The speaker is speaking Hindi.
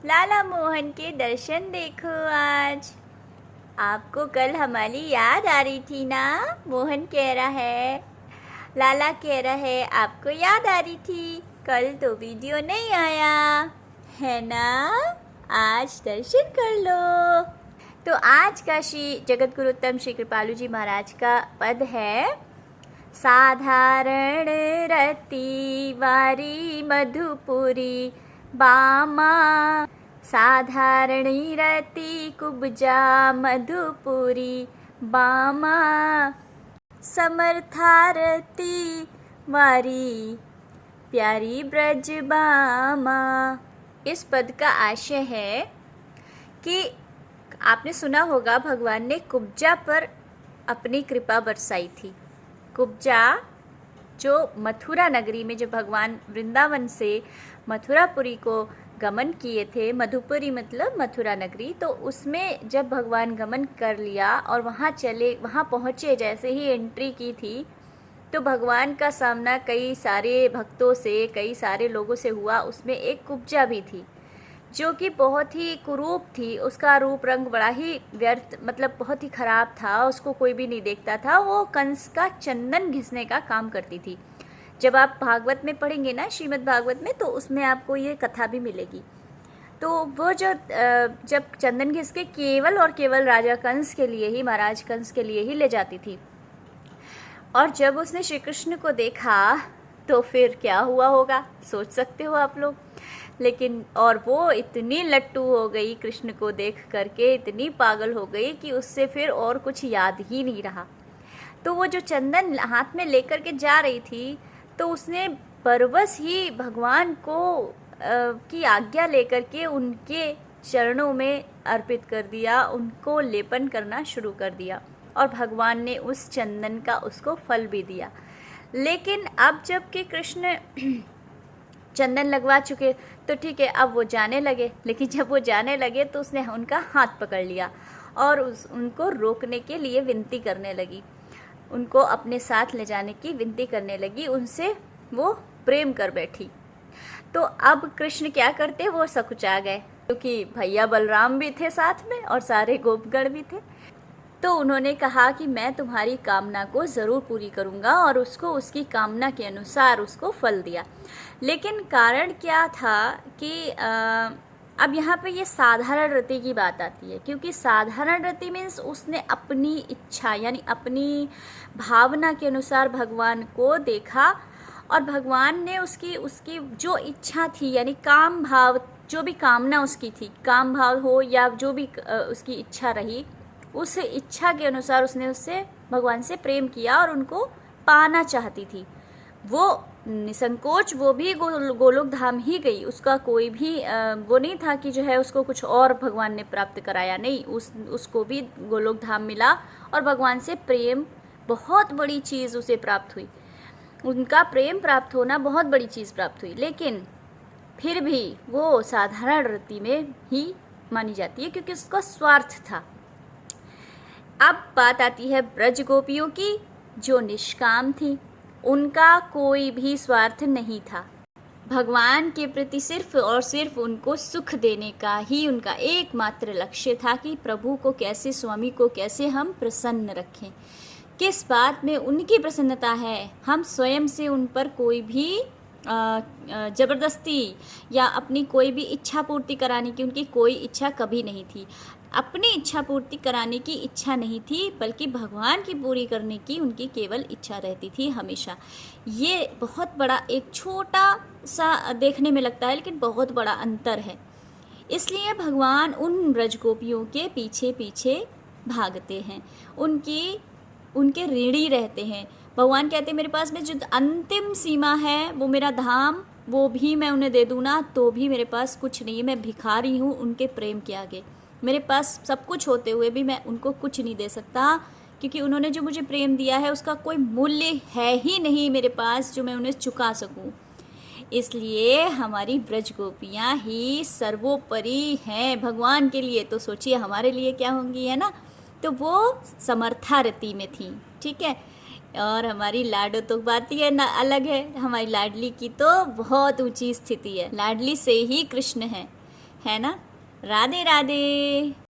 लाला मोहन के दर्शन देखो आज। आपको कल हमारी याद आ रही थी ना? मोहन कह रहा है, लाला कह रहा है आपको याद आ रही थी, कल तो वीडियो नहीं आया है ना? आज दर्शन कर लो। तो आज का श्री जगत गुरुत्तम श्री कृपालु जी महाराज का पद है, साधारण रति वारी मधुपुरी बामा, साधारणी रति कुब्जा मधुपुरी बामा, समर्थारती वारी प्यारी ब्रज बामा। इस पद का आशय है कि आपने सुना होगा भगवान ने कुब्जा पर अपनी कृपा बरसाई थी। कुब्जा जो मथुरा नगरी में, जब भगवान वृंदावन से मथुरापुरी को गमन किए थे, मधुपुरी मतलब मथुरा नगरी, तो उसमें जब भगवान गमन कर लिया और वहाँ पहुँचे, जैसे ही एंट्री की थी तो भगवान का सामना कई सारे भक्तों से, कई सारे लोगों से हुआ। उसमें एक कुब्जा भी थी जो कि बहुत ही कुरूप थी, उसका रूप रंग बड़ा ही व्यर्थ, मतलब बहुत ही खराब था, उसको कोई भी नहीं देखता था। वो कंस का चंदन घिसने का काम करती थी। जब आप भागवत में पढ़ेंगे ना, श्रीमद् भागवत में, तो उसमें आपको ये कथा भी मिलेगी। तो वो जब चंदन घिस के केवल और केवल राजा कंस के लिए ही, महाराज कंस के लिए ही ले जाती थी। और जब उसने श्री कृष्ण को देखा तो फिर क्या हुआ होगा, सोच सकते हो आप लोग। लेकिन और वो इतनी लट्टू हो गई कृष्ण को देख करके, इतनी पागल हो गई कि उससे फिर और कुछ याद ही नहीं रहा। तो वो जो चंदन हाथ में लेकर के जा रही थी, तो उसने बरबस ही भगवान को की आज्ञा लेकर के उनके चरणों में अर्पित कर दिया, उनको लेपन करना शुरू कर दिया, और भगवान ने उस चंदन का उसको फल भी दिया। लेकिन अब जब कि कृष्ण चंदन लगवा चुके तो ठीक है, अब वो जाने लगे। लेकिन जब वो जाने लगे तो उसने उनका हाथ पकड़ लिया और उनको रोकने के लिए विनती करने लगी, उनको अपने साथ ले जाने की विनती करने लगी, उनसे वो प्रेम कर बैठी। तो अब कृष्ण क्या करते, वो सकुचा गए, क्योंकि भैया बलराम भी थे साथ में और सारे गोपगण भी थे। तो उन्होंने कहा कि मैं तुम्हारी कामना को ज़रूर पूरी करूँगा, और उसको उसकी कामना के अनुसार उसको फल दिया। लेकिन कारण क्या था कि अब यहाँ पे ये साधारण रति की बात आती है, क्योंकि साधारण रति मीन्स उसने अपनी इच्छा यानी अपनी भावना के अनुसार भगवान को देखा, और भगवान ने उसकी जो इच्छा थी, यानी काम भाव, जो भी कामना उसकी थी, काम भाव हो या जो भी उसकी इच्छा रही, उस इच्छा के अनुसार उसने उससे भगवान से प्रेम किया और उनको पाना चाहती थी। वो निसंकोच वो भी गोलोक धाम ही गई, उसका कोई भी वो नहीं था कि जो है उसको कुछ और भगवान ने प्राप्त कराया, नहीं, उसको भी गोलोक धाम मिला और भगवान से प्रेम, बहुत बड़ी चीज़ उसे प्राप्त हुई। उनका प्रेम प्राप्त होना बहुत बड़ी चीज़ प्राप्त हुई। लेकिन फिर भी वो साधारण रति में ही मानी जाती है, क्योंकि उसका स्वार्थ था। अब बात आती है ब्रज गोपियों की, जो निष्काम थी, उनका कोई भी स्वार्थ नहीं था। भगवान के प्रति सिर्फ और सिर्फ उनको सुख देने का ही उनका एकमात्र लक्ष्य था कि प्रभु को कैसे, स्वामी को कैसे हम प्रसन्न रखें। किस बात में उनकी प्रसन्नता है, हम स्वयं से उन पर कोई भी ज़बरदस्ती या अपनी कोई भी इच्छा पूर्ति कराने की उनकी कोई इच्छा कभी नहीं थी। अपनी इच्छा पूर्ति कराने की इच्छा नहीं थी, बल्कि भगवान की पूरी करने की उनकी केवल इच्छा रहती थी हमेशा। ये बहुत बड़ा, एक छोटा सा देखने में लगता है, लेकिन बहुत बड़ा अंतर है। इसलिए भगवान उन ब्रज गोपियों के पीछे पीछे भागते हैं, उनके ऋणी रहते हैं। भगवान कहते हैं मेरे पास में जो अंतिम सीमा है वो मेरा धाम, वो भी मैं उन्हें दे दूँ ना तो भी मेरे पास कुछ नहीं है, मैं भिखारी हूँ उनके प्रेम के आगे। मेरे पास सब कुछ होते हुए भी मैं उनको कुछ नहीं दे सकता, क्योंकि उन्होंने जो मुझे प्रेम दिया है उसका कोई मूल्य है ही नहीं मेरे पास जो मैं उन्हें चुका सकूं। इसलिए हमारी ब्रज गोपियाँ ही सर्वोपरि हैं भगवान के लिए, तो सोचिए हमारे लिए क्या होंगी, है ना। तो वो समर्थारती में थी, ठीक है। और हमारी लाडो तो बात ही है ना, अलग है। हमारी लाडली की तो बहुत ऊंची स्थिति है, लाडली से ही कृष्ण है ना। राधे राधे।